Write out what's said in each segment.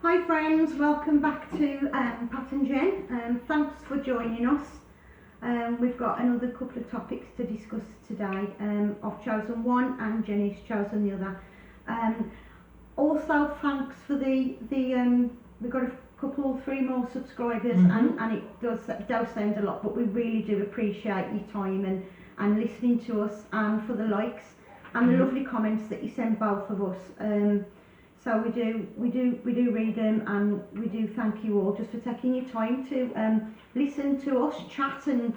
Hi friends, welcome back to Pat and Jen. Thanks for joining us. We've got another couple of topics to discuss today. I've chosen one and Jenny's chosen the other. Also thanks for we've got a couple, 3 more subscribers, and it does sound a lot, but we really do appreciate your time and listening to us, and for the likes and the lovely comments that you send both of us. So we do read them, and we do thank you all just for taking your time to listen to us chat and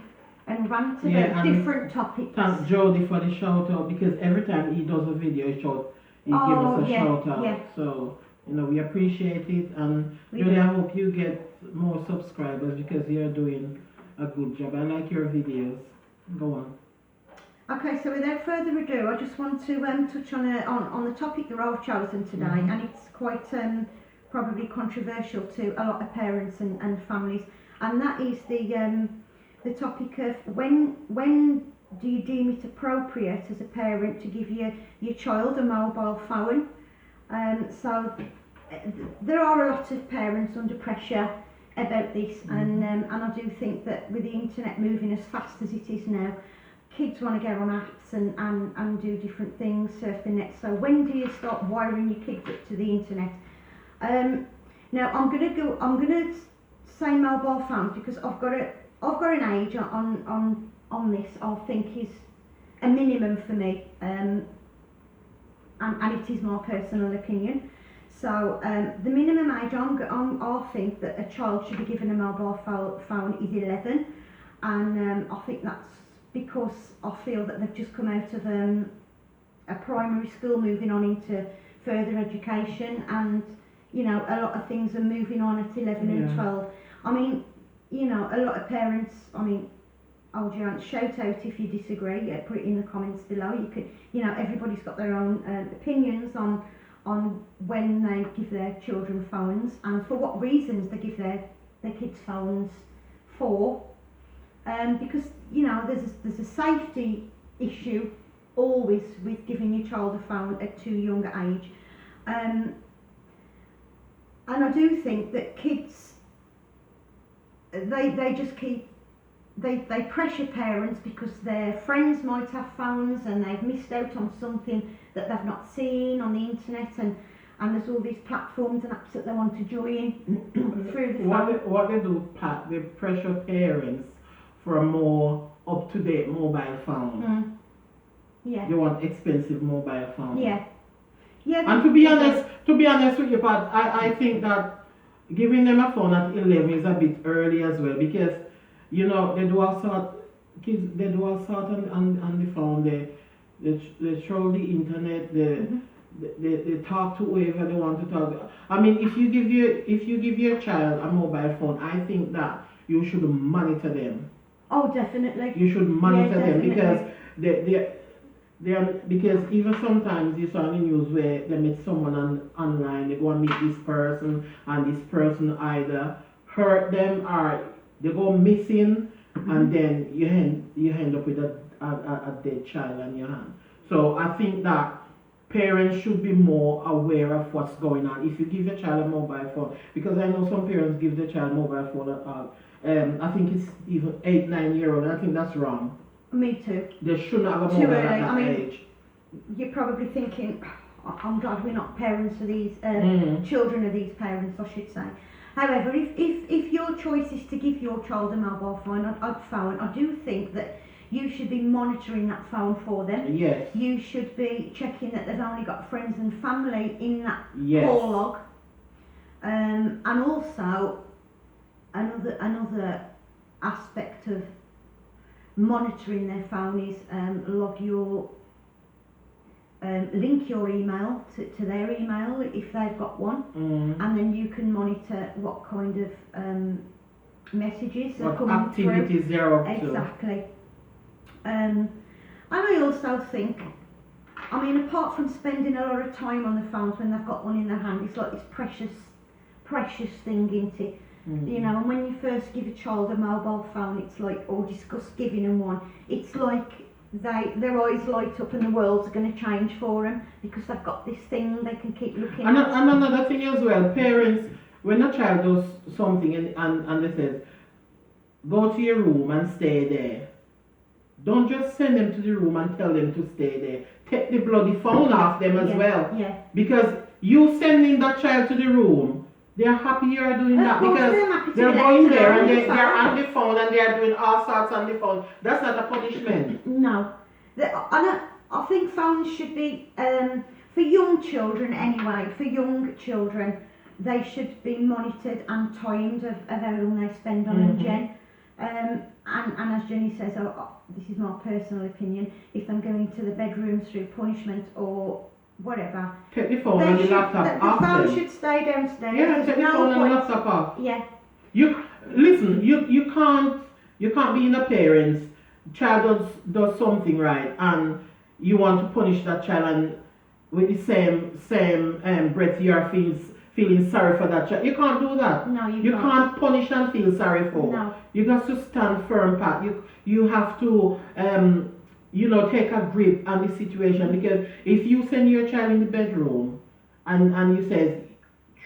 rant about different topics. Thank Jody for the shout out, because every time he does a video he gives us a shout out. Yeah. So we appreciate it, and We I hope you get more subscribers because you're doing a good job. I like your videos. Go on. Okay, so without further ado, I just want to touch on the topic that I've chosen today, and it's quite probably controversial to a lot of parents and families, and that is the topic of when do you deem it appropriate as a parent to give your child a mobile phone? So there are a lot of parents under pressure about this, and I do think that with the internet moving as fast as it is now, kids want to get on apps and do different things, surf the net. So when do you start wiring your kids up to the internet? Now I'm gonna say mobile phones because I've got an age on this I think is a minimum for me, and it is my personal opinion. So the minimum age I think that a child should be given a mobile phone is 11, and I think that's because I feel that they've just come out of a primary school, moving on into further education, and a lot of things are moving on at 11 and 12. I mean, a lot of parents, hold your hands, shout out if you disagree, put it in the comments below. You could, everybody's got their own opinions on when they give their children phones and for what reasons they give their kids phones for. Because there's a safety issue always with giving your child a phone at too young an age, and I do think that kids they just they pressure parents because their friends might have phones and they've missed out on something that they've not seen on the internet, and there's all these platforms and apps that they want to join through the phone. What they do, Pat, they pressure parents for a more up-to-date mobile phone. Yeah. They want expensive mobile phone. Yeah. Yeah. And to be honest with you, Pat, I think that giving them a phone at 11 is a bit early as well, because they do all sort on the phone. They troll the internet. They talk to whoever they want to talk to. I mean, if you give your child a mobile phone, I think that you should monitor them. Oh, definitely. You should monitor them, because they are, because even sometimes you saw on the news where they meet someone online, they go and meet this person, and this person either hurt them or they go missing, and then you end up with a dead child on your hand. So I think that parents should be more aware of what's going on. If you give your child a mobile phone, because I know some parents give their child a mobile phone I think it's even 8-9 year old. I think that's wrong. Me too. They should not have a mobile at that age. You're probably thinking, I'm glad we're not parents of these children of these parents, I should say. However, if your choice is to give your child a mobile phone, I do think that you should be monitoring that phone for them. Yes. You should be checking that they've only got friends and family in that call log. And also, another aspect of monitoring their phone is link your email to their email if they've got one, and then you can monitor what kind of messages are coming activities through. They're up to. Exactly. And I also think, apart from spending a lot of time on the phones when they've got one in their hand, it's like this precious thing, isn't it? And when you first give a child a mobile phone, it's like, or discuss giving them one, it's like their eyes light up and the world's going to change for them because they've got this thing they can keep looking at. And another thing as well, parents when a child does something and they says, go to your room and stay there. Don't just send them to the room and tell them to stay there. Take the bloody phone off them as well. Yeah. Because you sending that child to the room, they're happy you're doing Of that course because they're happy to they're be left going there alone and with the they're phone. on the phone and they're doing all sorts on the phone. That's not a punishment. No. I think phones should be, for young children anyway, for young children, they should be monitored and timed of how long they spend on them, Jen. And as Jenny says, this is my personal opinion, if I'm going to the bedroom through punishment or whatever, Take the phone and the laptop off the phone them. should stay downstairs. Yeah, There's take the no phone and point- the laptop off. Yeah, You listen. You can't be in a parent's child does something right and you want to punish that child and with the same breath you are feeling sorry for that child. You can't do that. no, You can't punish and feel sorry for. No. You got to stand firm, Pat. You have to take a grip on the situation because if you send your child in the bedroom and you say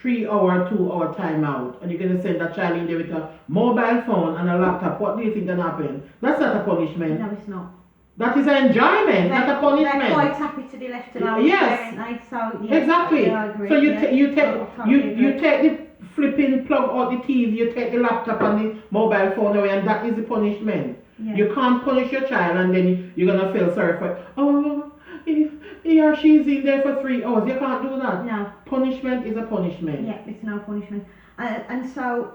3 hour, 2 hour timeout and you're gonna send that child in there with a mobile phone and a laptop, what do you think gonna happen? That's not a punishment. No, it's not. That is an enjoyment, not a punishment. They're quite happy to be left alone, Yes. aren't they? So, yeah, Exactly. I agree, So you yeah. take I totally you agree. take the flipping plug out the TV, you take the laptop and the mobile phone away, and that is the punishment. Yeah. You can't punish your child and then you're gonna feel sorry for if he or she's in there for 3 hours. You can't do that. No. Punishment is a punishment. Yeah, it's no punishment. And so,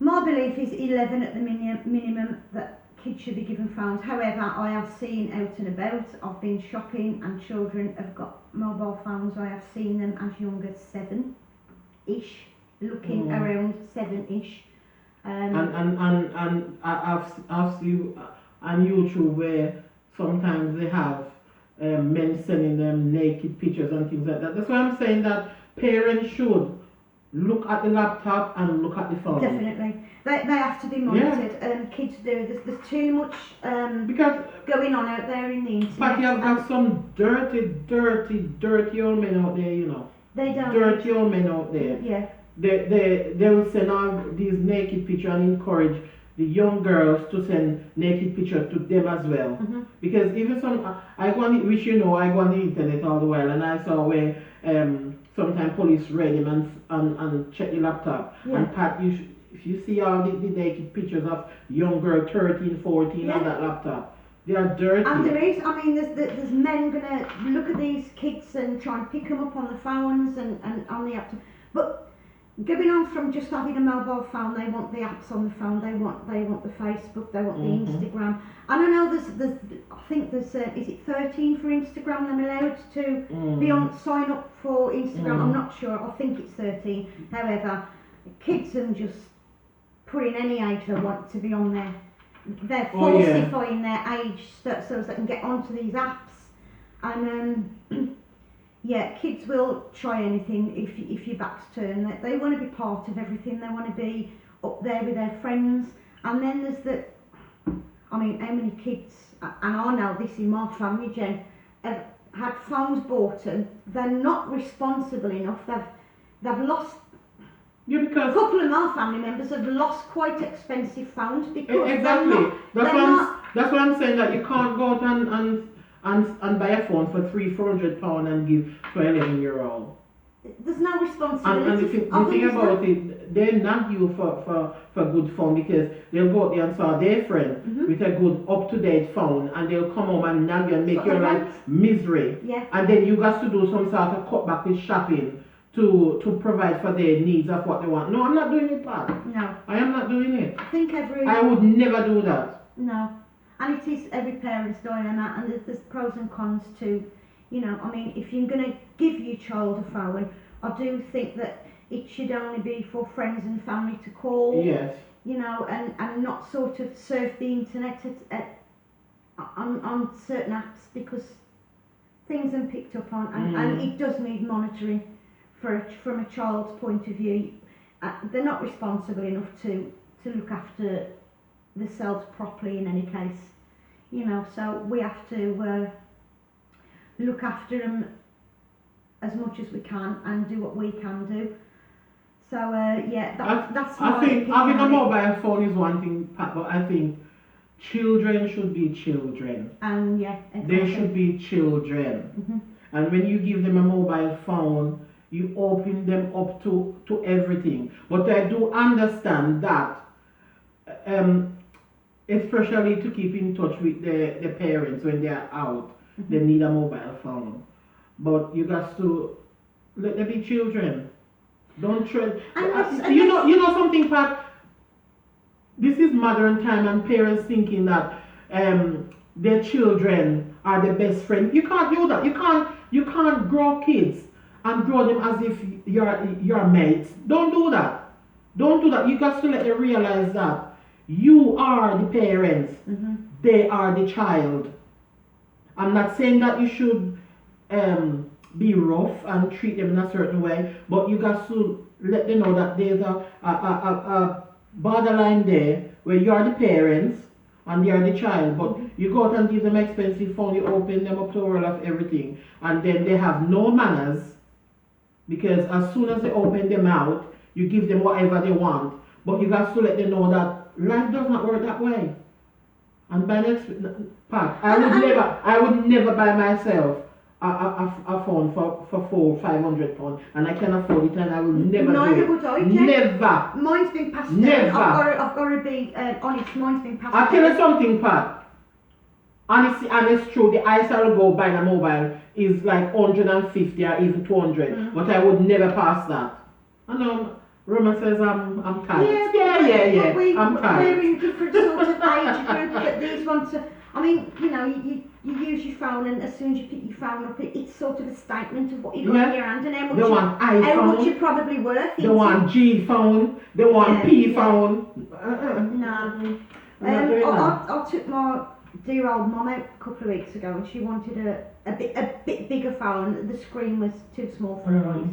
my belief is 11 at the minimum that kids should be given phones. However, I have seen out and about, I've been shopping and children have got mobile phones. I have seen them as young as 7-ish, looking around 7-ish. And I've seen on YouTube where sometimes they have men sending them naked pictures and things like that. That's why I'm saying that parents should look at the laptop and look at the phone. Definitely. They have to be monitored. Kids do. There's too much Because going on out there in the internet. but you have got some dirty old men out there, you know. They don't. Dirty old men out there. Yeah. They will send all these naked pictures and encourage the young girls to send naked pictures to them as well. Mhm. Because even I go on, which I go on the internet all the while, and I saw where sometimes police raid him and check the laptop. Yeah. And Pat, if you see all the naked pictures of young girl 13, 14 on Yeah. that laptop, they are dirty. And there is, I mean, there's men gonna look at these kids and try and pick them up on the phones and on the app. But going on from just having a mobile phone, they want the apps on the phone. They want the Facebook. They want the Instagram. And I know there's I think there's is it 13 for Instagram? They're allowed to be on sign up for Instagram. I'm not sure. I think it's 13. However, kids are just putting any age they want to be on there. They're falsifying their age so they can get onto these apps, and yeah, kids will try anything if your back's turned. They want to be part of everything. They want to be up there with their friends. And then there's the, I mean, how many kids, and I know this in my family, Jen, have had phones bought them. They're not responsible enough. They've lost. Yeah, A because couple of my family members have lost quite expensive phones because exactly. they're not. That's what I'm saying, that you can't go out and buy a phone for £300-400 and give to an 11-year-old. There's no responsibility. And the thing about it, they nag you for good phone because they'll go out there and saw their friend with a good up-to-date phone and they'll come home and nag you and make your life misery. Yeah. And then you got to do some sort of cutback with shopping to provide for their needs of what they want. No, I'm not doing it, Pat. No. I am not doing it. I think I would never do that. No. And it is every parent's dilemma, and there's pros and cons to, I mean, if you're going to give your child a phone, I do think that it should only be for friends and family to call. Yes. And not sort of surf the internet on certain apps, because things are picked up on, and it does need monitoring from a child's point of view. They're not responsible enough to look after themselves properly in any case, so we have to look after them as much as we can and do what we can do. So yeah, that's my I think opinion having a on it. mobile phone is one thing, Pat, but I think children should be children. And yeah, exactly. They should be children. Mhm. And when you give them a mobile phone, you open them up to everything. But I do understand that, um, especially to keep in touch with the parents when they are out, they need a mobile phone. But you got to let them be children. Don't try. You know something, Pat. This is modern time, and parents thinking that their children are the best friend. You can't do that. You can't grow kids and grow them as if you're mates. Don't do that. Don't do that. You got to let them realize that you are the parents. They are the child. I'm not saying that you should be rough and treat them in a certain way, but you got to let them know that there's a borderline there where you are the parents and they are the child, but you go out and give them expensive phone, you open them up to a world of everything, and then they have no manners because as soon as they open them out, you give them whatever they want, but you got to let them know that life does not work that way. And by next Pat, I would never buy myself a phone for £400-500, and I can afford it, and I will never Neither do it. would I, Jen. Never. Mine's been passed Never. down. I've got to be honest. Mine's been passed I'll tell you down. something, Pat. Honest, true. The highest I'll go buy a mobile is like 150 or even 200, but I would never pass that. I know. Roma says I'm tight. Yeah. I'm tight. We're in different sort of age group, but these ones are, I mean, you know, you use your phone, and as soon as you pick your phone up, it's sort of a statement of what you've got in your hand and how They want much iPhone. you're probably worth. They want G phone. They want P phone. No. I took my dear old mum out a couple of weeks ago, and she wanted a bit bigger phone. The screen was too small for her eyes.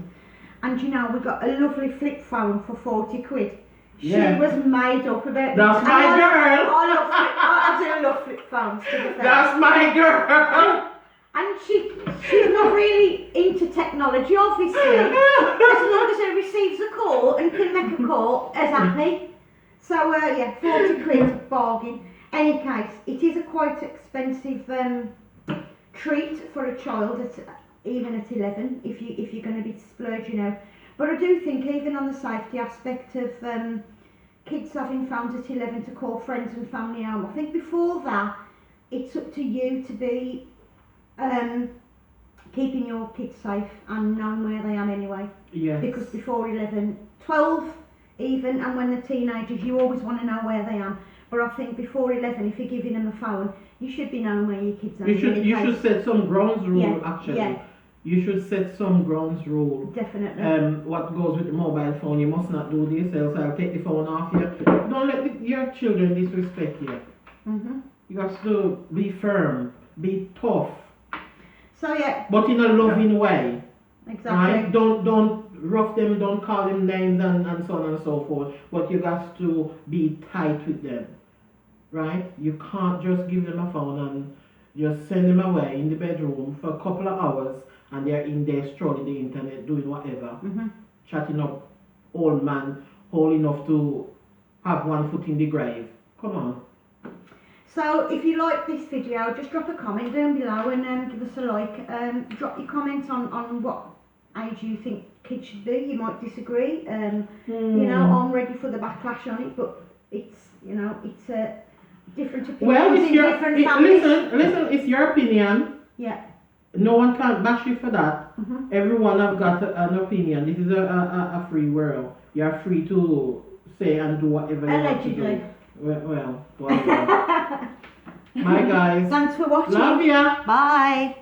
And you know, we got a lovely flip phone for 40 quid. She was made up about That's my girl. I do love flip phones, to be fair. That's my girl. And she's not really into technology, obviously. As long as she receives a call and can make a call, as happy. So 40 quid bargain. Any case, it is a quite expensive treat for a child even at 11, if you're going to be splurging out. But I do think, even on the safety aspect of kids having phones at 11 to call friends and family home, I think before that, it's up to you to be keeping your kids safe and knowing where they are anyway. Yes. Because before 11, 12 even, and when they're teenagers, you always want to know where they are. But I think before 11, if you're giving them a phone, you should be knowing where your kids are. You should set some grounds rule, actually. Yeah. You should set some grounds rule. Definitely. What goes with the mobile phone, you must not do this, else I'll take the phone off you. Don't let your children disrespect you. You got to be firm, be tough. So but in a loving way. Exactly. Right? Don't rough them, don't call them names and so on and so forth. But you got to be tight with them. Right? You can't just give them a phone and just send them away in the bedroom for a couple of hours, and they're in there strolling the internet, doing whatever, chatting up old man, old enough to have one foot in the grave. Come on. So if you like this video, just drop a comment down below and give us a like. Drop your comments on what age you think kids should be. You might disagree. You know, I'm ready for the backlash on it, but it's a different opinion. Well, listen, it's your opinion. Yeah. No one can bash you for that. Everyone have got an opinion. This is a free world. You're free to say and do whatever you want to do. Well, whatever. Bye guys. Thanks for watching. Love ya. Bye.